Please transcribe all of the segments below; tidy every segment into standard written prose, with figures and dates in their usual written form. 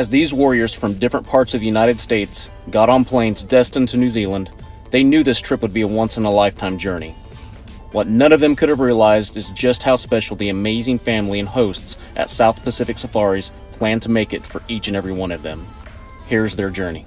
As these warriors from different parts of the United States got on planes destined to New Zealand, they knew this trip would be a once-in-a-lifetime journey. What none of them could have realized is just how special the amazing family and hosts at South Pacific Safaris plan to make it for each and every one of them. Here's their journey.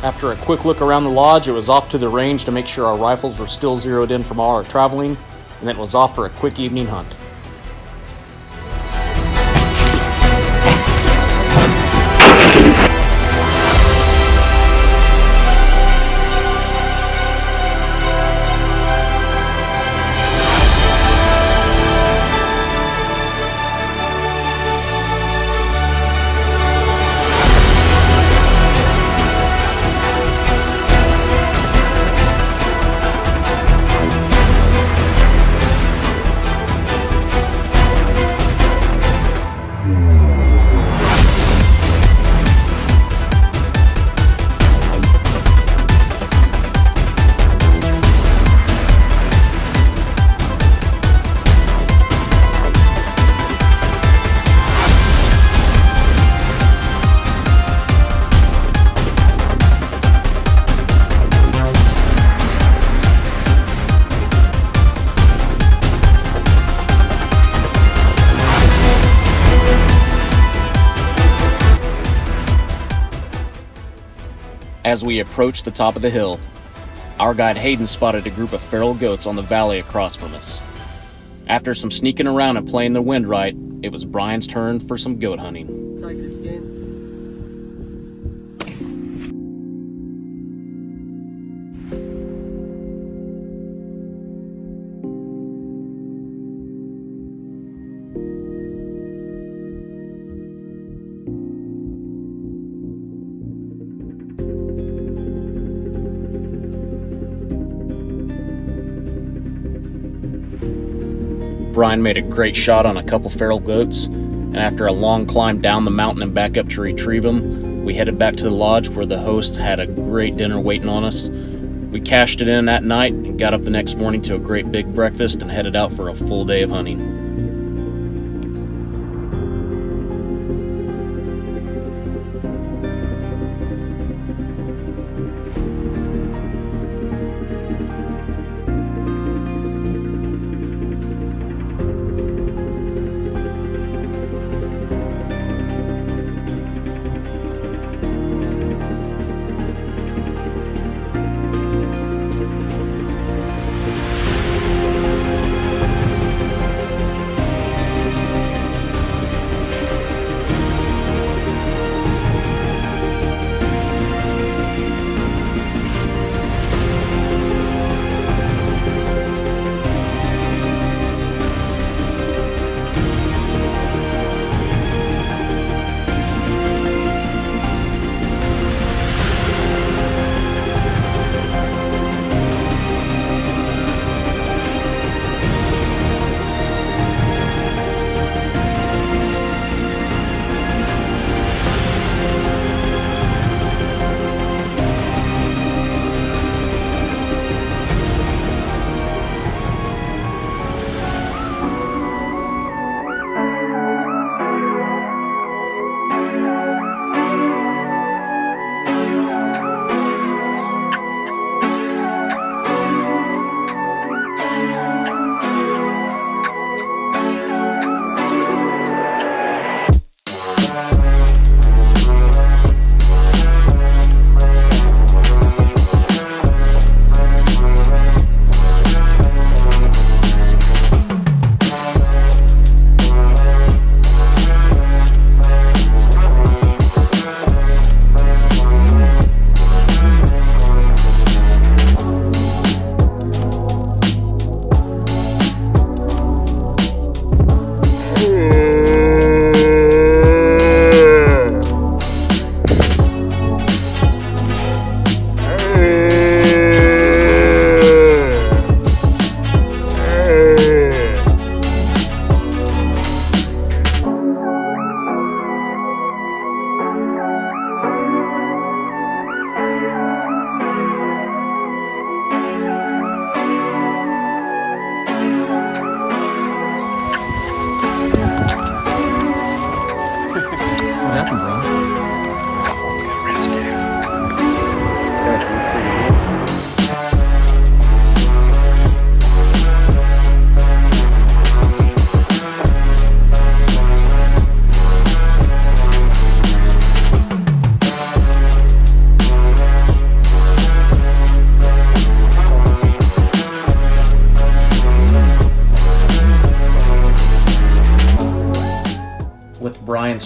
After a quick look around the lodge, it was off to the range to make sure our rifles were still zeroed in from all our traveling, and then it was off for a quick evening hunt. As we approached the top of the hill, our guide Hayden spotted a group of feral goats on the valley across from us. After some sneaking around and playing the wind right, it was Brian's turn for some goat hunting. Brian made a great shot on a couple feral goats, and after a long climb down the mountain and back up to retrieve them, we headed back to the lodge where the host had a great dinner waiting on us. We cashed it in that night and got up the next morning to a great big breakfast and headed out for a full day of hunting.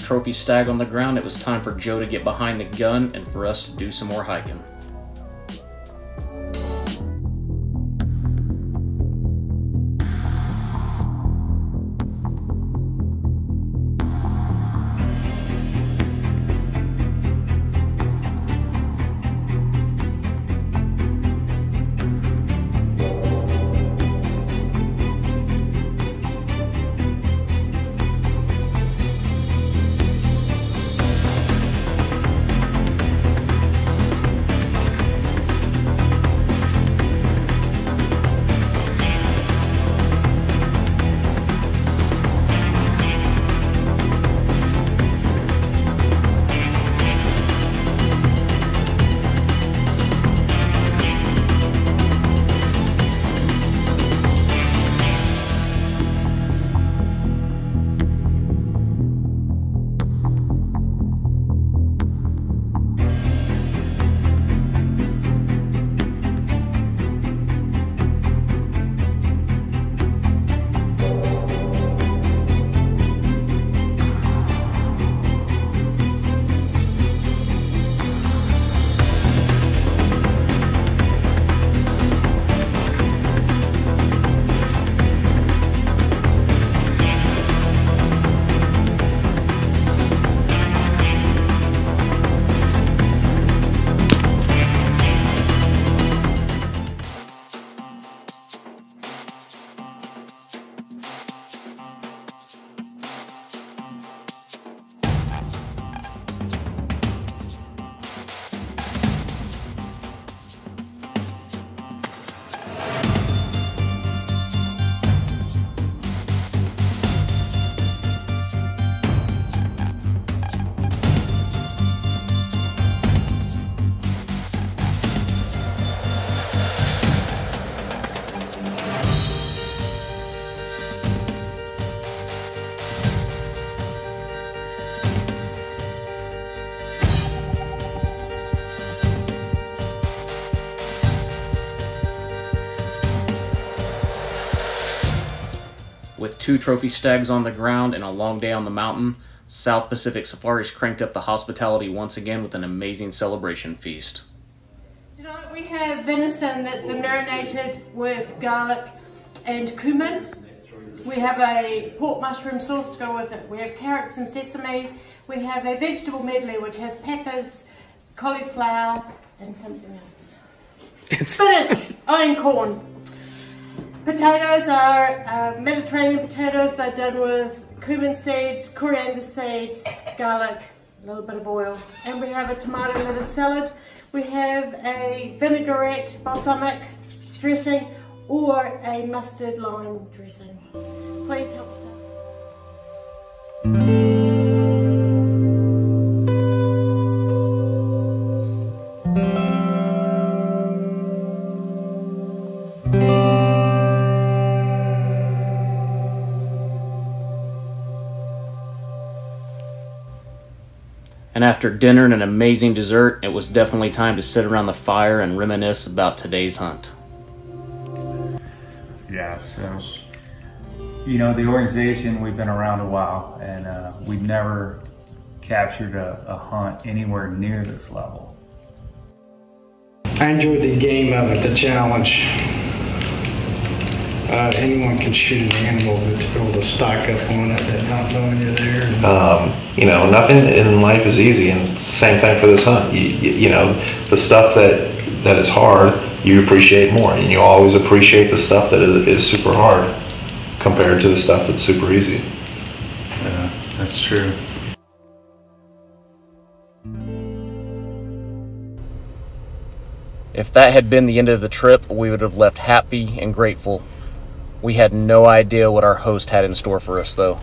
trophy stag on the ground, it was time for Joe to get behind the gun and for us to do some more hiking. With 2 trophy stags on the ground and a long day on the mountain, South Pacific Safaris cranked up the hospitality once again with an amazing celebration feast. Tonight we have venison that's been marinated with garlic and cumin. We have a pork mushroom sauce to go with it. We have carrots and sesame. We have a vegetable medley which has peppers, cauliflower and something else. Spinach and corn. Potatoes are Mediterranean potatoes. They're done with cumin seeds, coriander seeds, garlic, a little bit of oil. And we have a tomato lettuce salad. We have a vinaigrette balsamic dressing or a mustard lime dressing. Please help us out. And after dinner and an amazing dessert, it was definitely time to sit around the fire and reminisce about today's hunt. Yeah, so, you know, the organization, we've been around a while, and we've never captured a hunt anywhere near this level. I enjoyed the game of it, the challenge. Anyone can shoot an animal, but to be able to stock up on it and not knowing you're there. You know, nothing in life is easy, and same thing for this hunt. You know, the stuff that is hard, you appreciate more, and you always appreciate the stuff that is super hard compared to the stuff that's super easy. Yeah, that's true. If that had been the end of the trip, we would have left happy and grateful. We had no idea what our host had in store for us, though.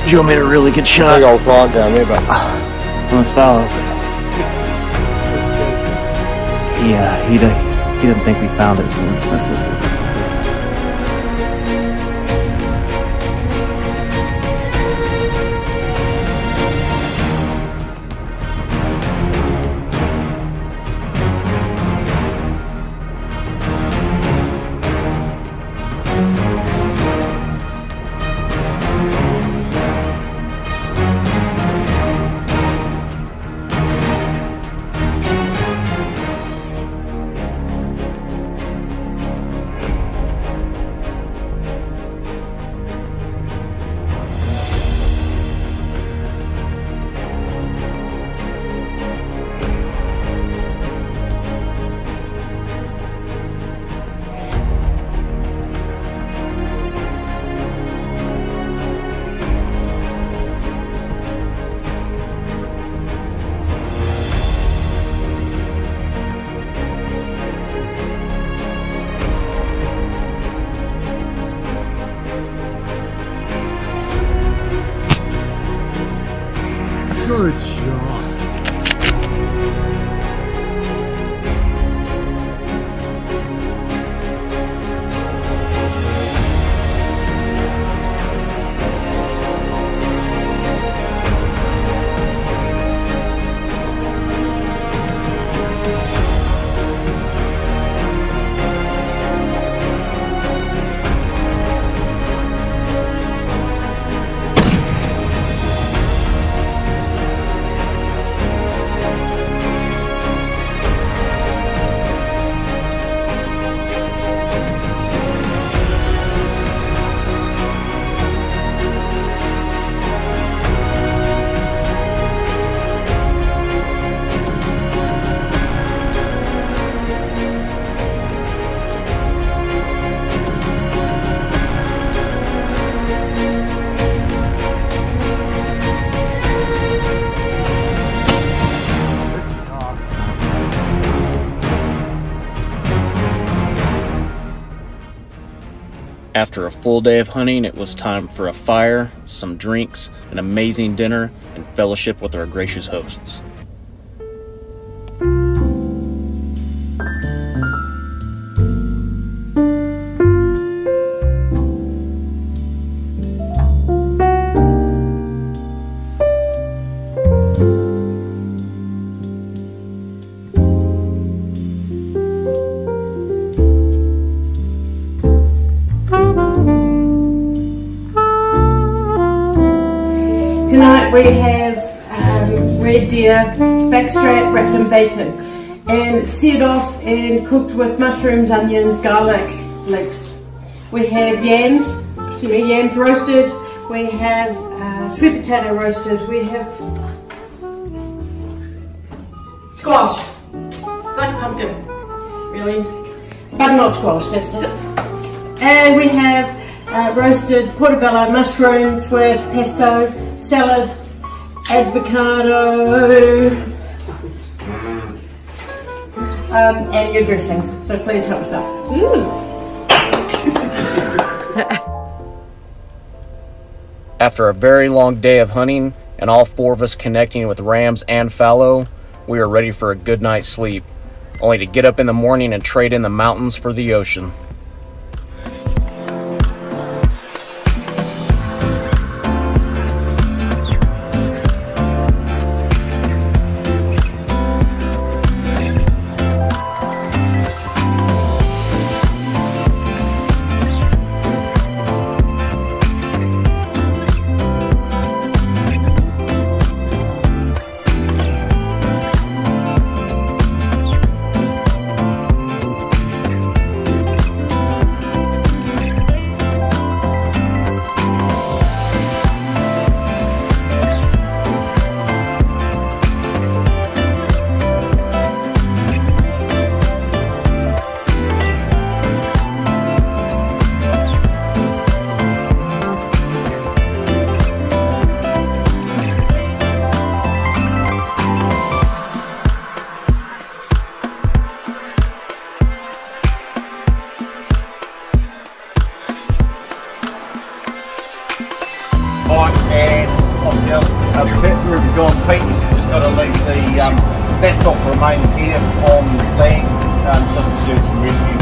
Joe made a really good shot. Big old frog down there, but Almost foul. He didn't think we found it, so that's it. good shot. After a full day of hunting, it was time for a fire, some drinks, an amazing dinner, and fellowship with our gracious hosts. Tonight we have red deer, backstrap wrapped in bacon and seared off and cooked with mushrooms, onions, garlic, leeks. We have yams roasted, we have sweet potato roasted, we have squash, like pumpkin, really, but not squash, that's it. And we have roasted portobello mushrooms with pesto, salad, avocado, and your dressings. So please help us out. After a very long day of hunting and all four of us connecting with rams and fallow, we are ready for a good night's sleep, only to get up in the morning and trade in the mountains for the ocean. planes here on land system search and rescue.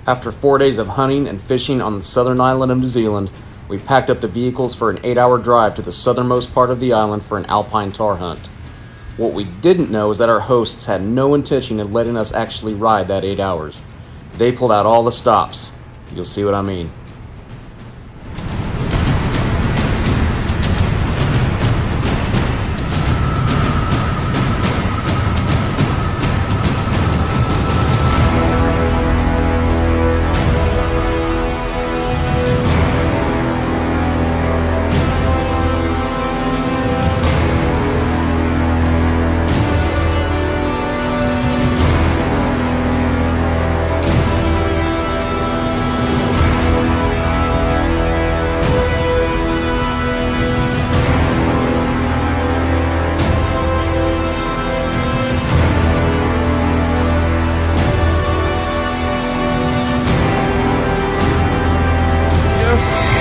After 4 days of hunting and fishing on the southern island of New Zealand, we packed up the vehicles for an 8-hour drive to the southernmost part of the island for an alpine tar hunt. What we didn't know is that our hosts had no intention of letting us actually ride that 8 hours. They pulled out all the stops. You'll see what I mean.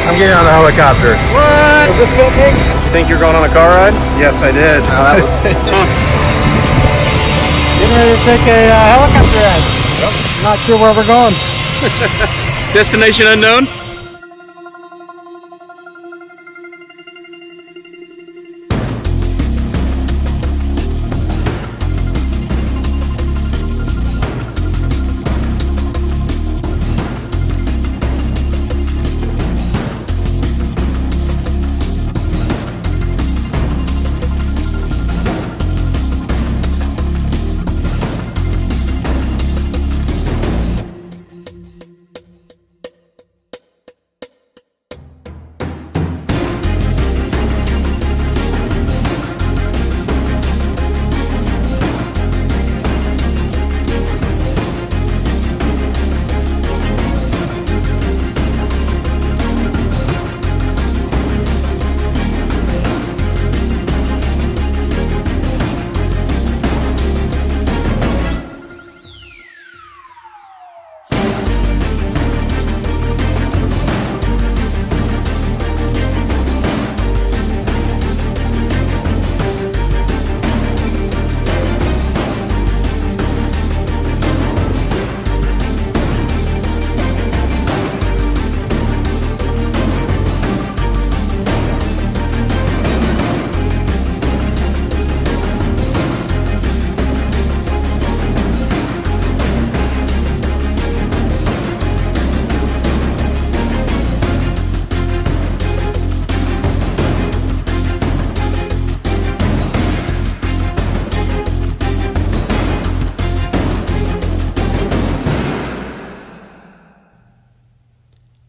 I'm getting on the helicopter. What? Is this filming? You think you're going on a car ride? Yes, I did. Oh, that was getting ready to take a helicopter ride. Yep. Not sure where we're going. Destination unknown?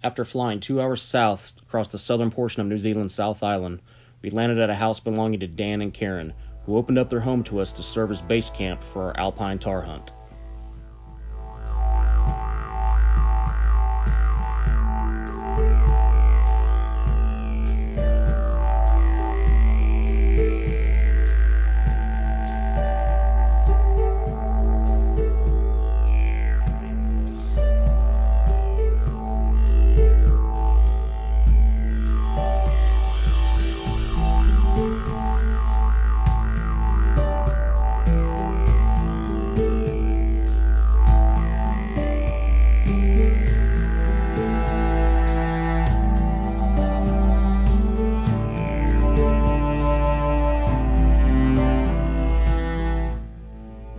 After flying 2 hours south across the southern portion of New Zealand's South Island, we landed at a house belonging to Dan and Karen, who opened up their home to us to serve as base camp for our alpine tar hunt.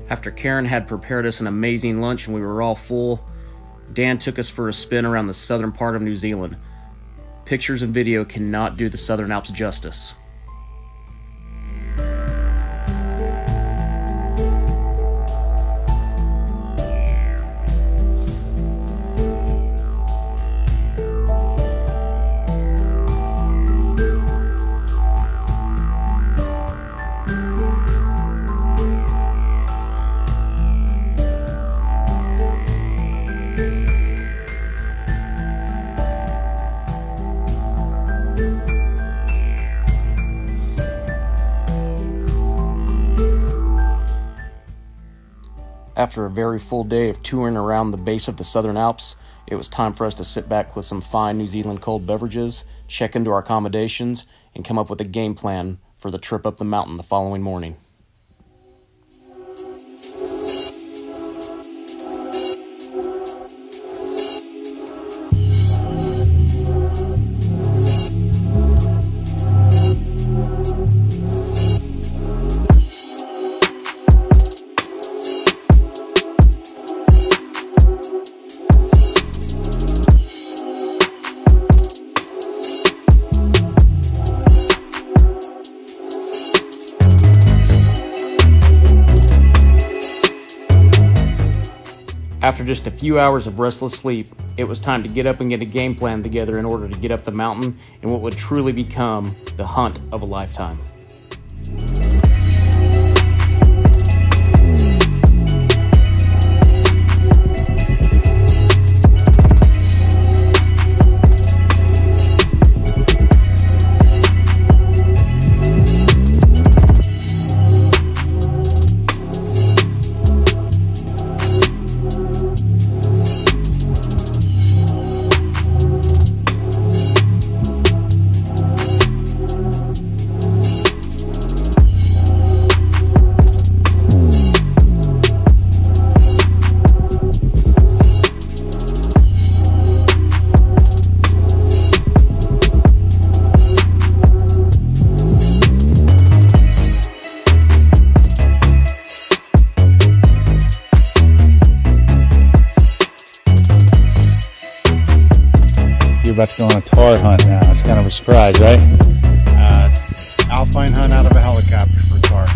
After Karen had prepared us an amazing lunch and we were all full, Dan took us for a spin around the southern part of New Zealand. Pictures and video cannot do the Southern Alps justice. After a very full day of touring around the base of the Southern Alps, it was time for us to sit back with some fine New Zealand cold beverages, check into our accommodations, and come up with a game plan for the trip up the mountain the following morning. After just a few hours of restless sleep, it was time to get up and get a game plan together in order to get up the mountain in what would truly become the hunt of a lifetime. about to go on a tar hunt now. It's kind of a surprise, right? Alpine hunt out of a helicopter for tar.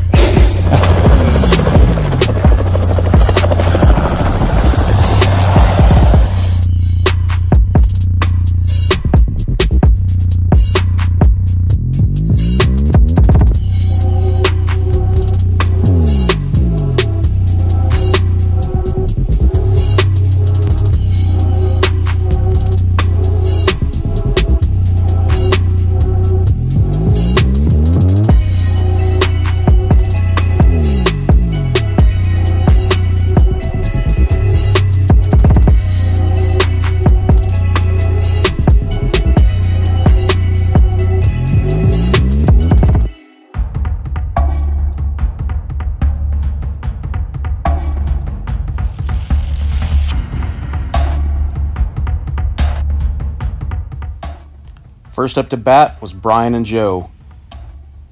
First up to bat was Brian and Joe.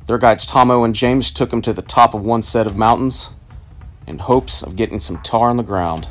Their guides Tomo and James took them to the top of one set of mountains in hopes of getting some tar on the ground.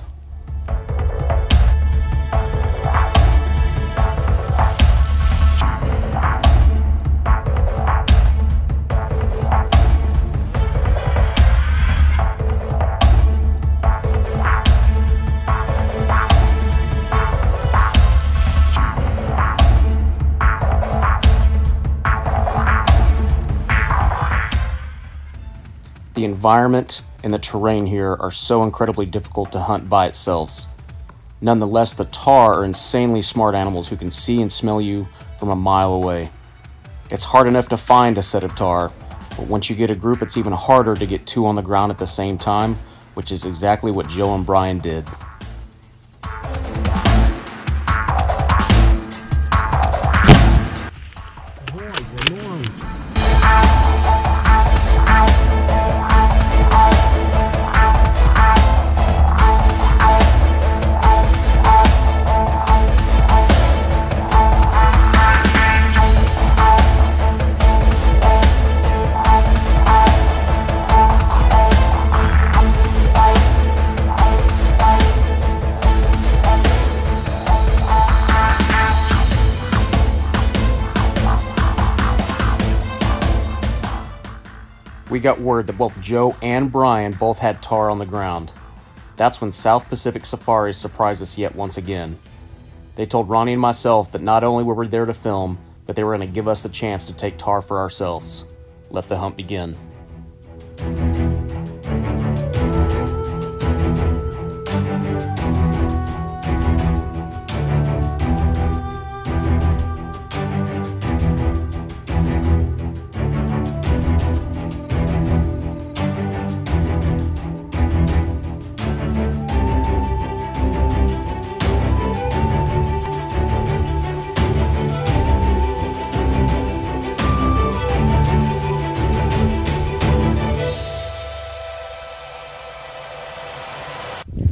The environment and the terrain here are so incredibly difficult to hunt by itself. Nonetheless, the tar are insanely smart animals who can see and smell you from a mile away. It's hard enough to find a set of tar, but once you get a group, it's even harder to get two on the ground at the same time, which is exactly what Joe and Brian did. We got word that both Joe and Brian both had tar on the ground. That's when South Pacific Safaris surprised us yet once again. They told Ronnie and myself that not only were we there to film, but they were going to give us the chance to take tar for ourselves. Let the hunt begin.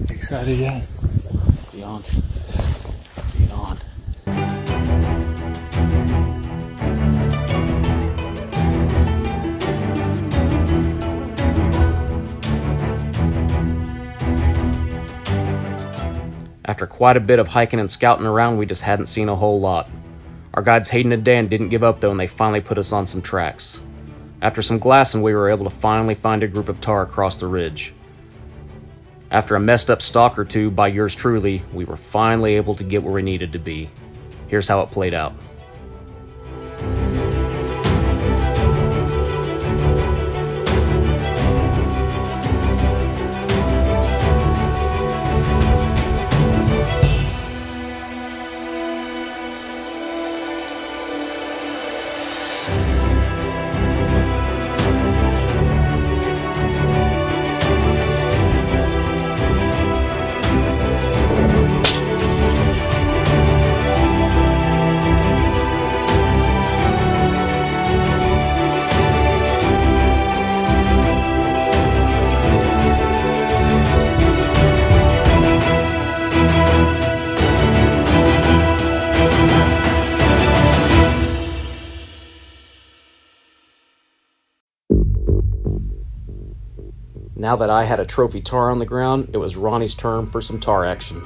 Excited yet? Beyond. Beyond. After quite a bit of hiking and scouting around, we just hadn't seen a whole lot. Our guides Hayden and Dan didn't give up though, and they finally put us on some tracks. After some glassing, we were able to finally find a group of tar across the ridge. After a messed up stalk or two by yours truly, we were finally able to get where we needed to be. Here's how it played out. Now that I had a trophy tar on the ground, it was Ronnie's turn for some tar action.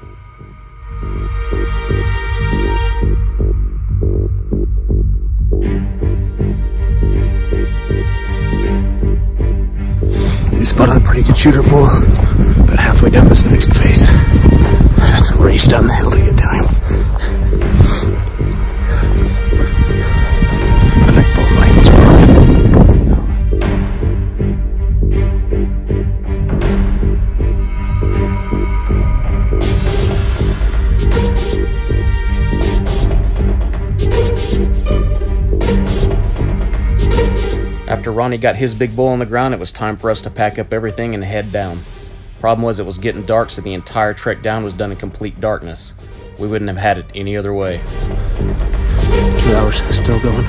shooter pull. About halfway down this next face. It's a race down the hill to get to him. I think both lanes are broken. After Ronnie got his big bull on the ground, it was time for us to pack up everything and head down. Problem was, it was getting dark, so the entire trek down was done in complete darkness. We wouldn't have had it any other way. 2 hours still going.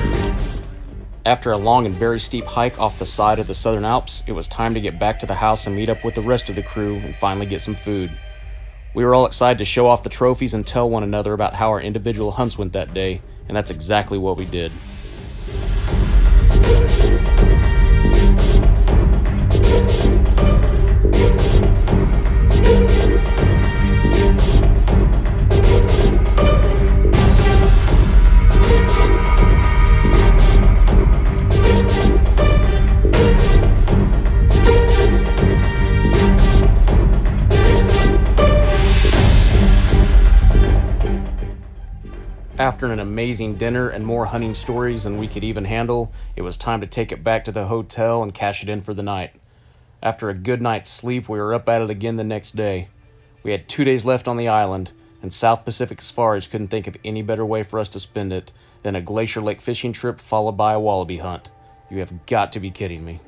After a long and very steep hike off the side of the Southern Alps, it was time to get back to the house and meet up with the rest of the crew and finally get some food. We were all excited to show off the trophies and tell one another about how our individual hunts went that day, and that's exactly what we did. After an amazing dinner and more hunting stories than we could even handle, it was time to take it back to the hotel and cash it in for the night. After a good night's sleep, we were up at it again the next day. We had 2 days left on the island, and South Pacific Safaris couldn't think of any better way for us to spend it than a Glacier Lake fishing trip followed by a wallaby hunt. You have got to be kidding me.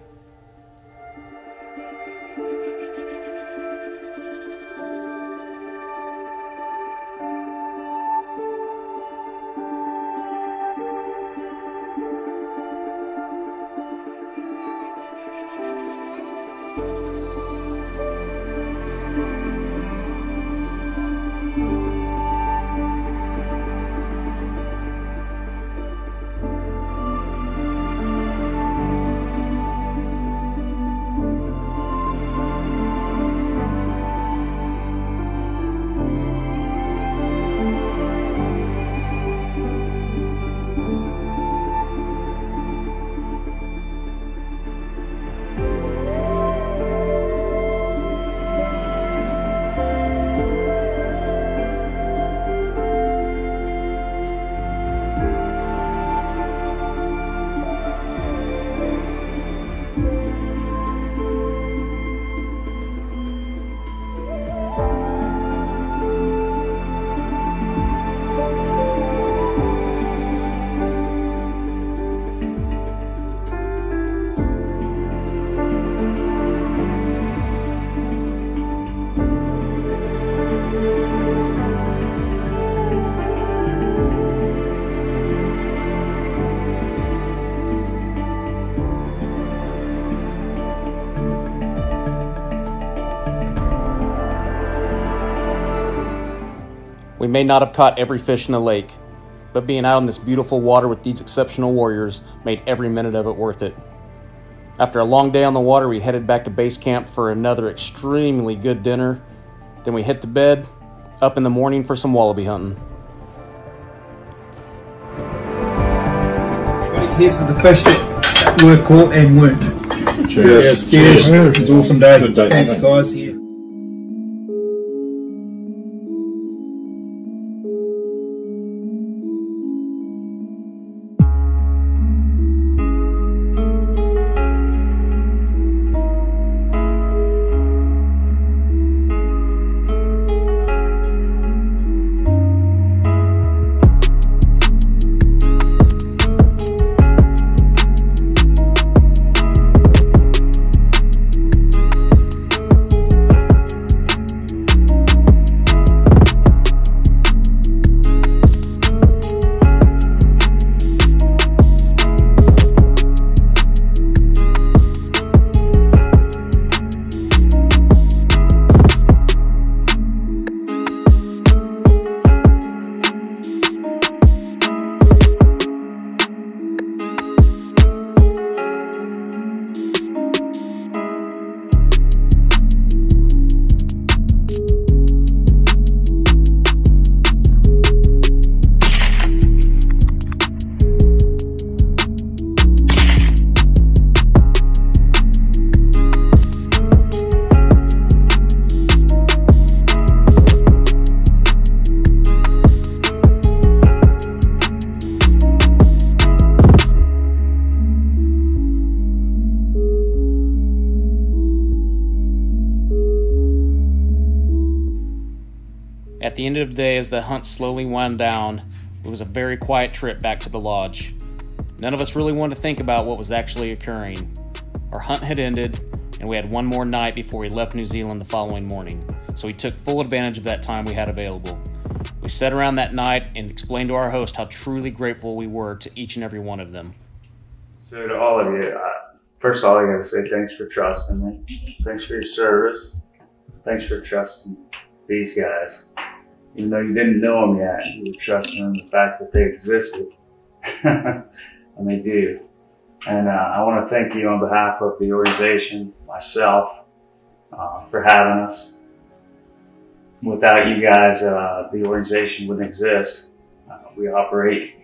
We may not have caught every fish in the lake, but being out in this beautiful water with these exceptional warriors made every minute of it worth it. After a long day on the water, we headed back to base camp for another extremely good dinner. Then we hit to bed, up in the morning for some wallaby hunting. Right, here's the fish that were caught and weren't. Cheers. Cheers. It was an awesome day. Good day. Thanks, guys. Yeah. the end of the day, as the hunt slowly wound down, it was a very quiet trip back to the lodge. None of us really wanted to think about what was actually occurring. Our hunt had ended, and we had one more night before we left New Zealand the following morning, so we took full advantage of that time we had available. We sat around that night and explained to our host how truly grateful we were to each and every one of them. So to all of you, first of all, I gotta say thanks for trusting me. Thanks for your service. Thanks for trusting these guys. Even though you didn't know them yet, you were trusting in the fact that they existed. And they do. And I want to thank you on behalf of the organization, myself, for having us. Without you guys, the organization wouldn't exist. We operate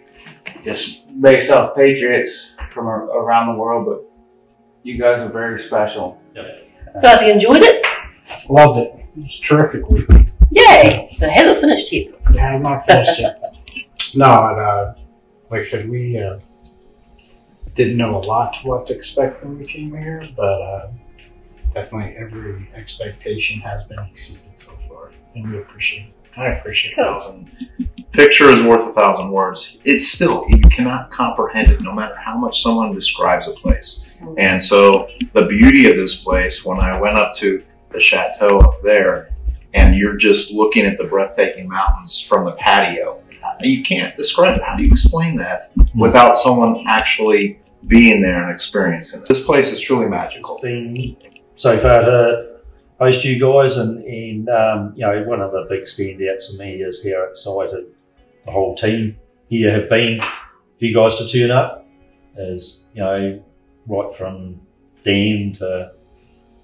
just based off patriots from around the world, but you guys are very special. So have you enjoyed it? Loved it. It was terrific week. Yay! So it hasn't finished yet. Yeah, I'm not finished yet. No, like I said, we didn't know a lot what to expect when we came here, but definitely every expectation has been exceeded so far, and we appreciate it. I appreciate it. Picture is worth 1,000 words. It's still, you cannot comprehend it no matter how much someone describes a place. And so the beauty of this place, when I went up to the chateau up there, and you're just looking at the breathtaking mountains from the patio, you can't describe it. How do you explain that without someone actually being there and experiencing it? This place is truly magical. It's been so far to host you guys, and you know, one of the big standouts for me is how excited the whole team here have been for you guys to turn up. As you know, right from Dan to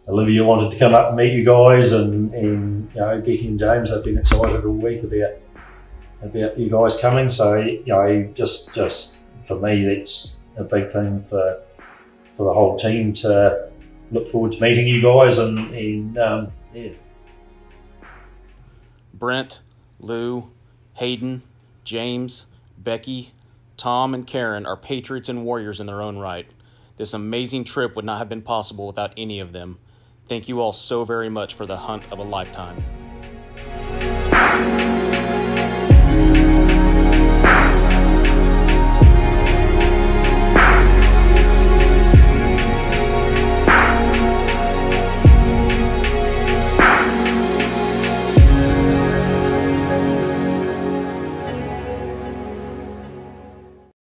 Olivia wanted to come up and meet you guys, and you know, Becky and James have been excited all week about you guys coming. So you know, just for me, that's a big thing for the whole team to look forward to meeting you guys, and yeah. Brent, Lou, Hayden, James, Becky, Tom, and Karen are patriots and warriors in their own right. This amazing trip would not have been possible without any of them. Thank you all so very much for the hunt of a lifetime.